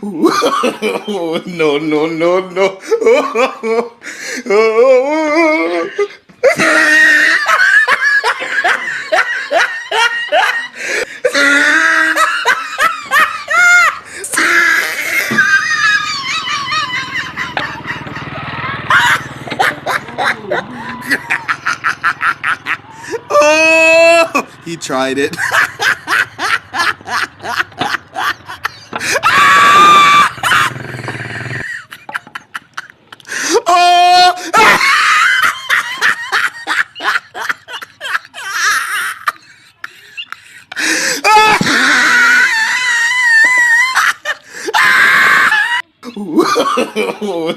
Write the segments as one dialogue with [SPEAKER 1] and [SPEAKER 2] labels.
[SPEAKER 1] No, no, no, no. Oh, he tried it.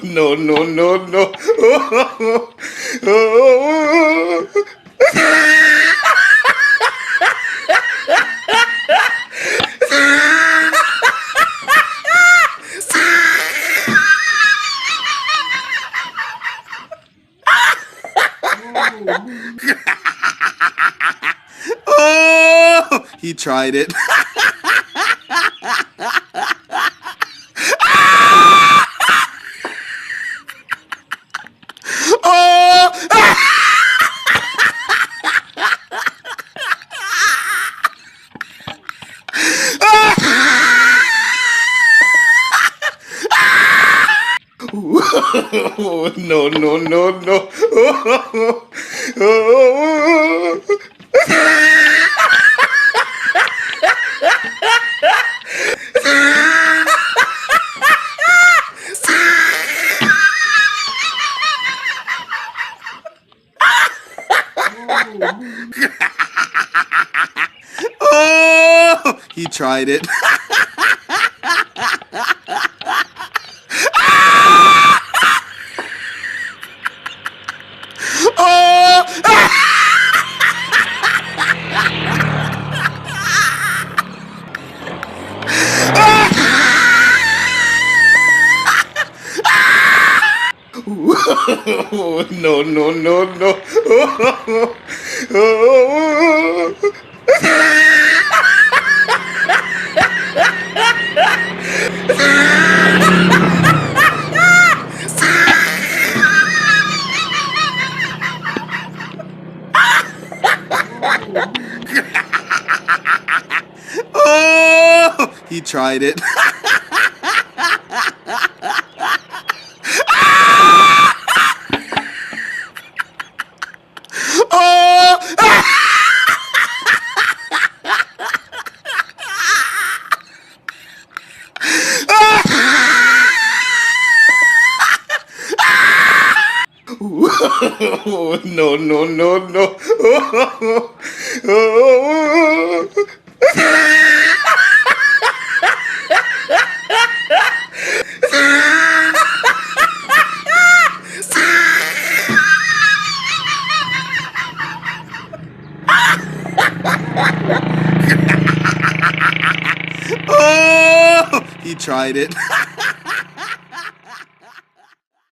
[SPEAKER 1] No, no, no, no. Oh, he tried it. No, no, no, no. Oh, he tried it. No, no, no, no. Oh, he tried it. No, no, no, no. Oh, he tried it.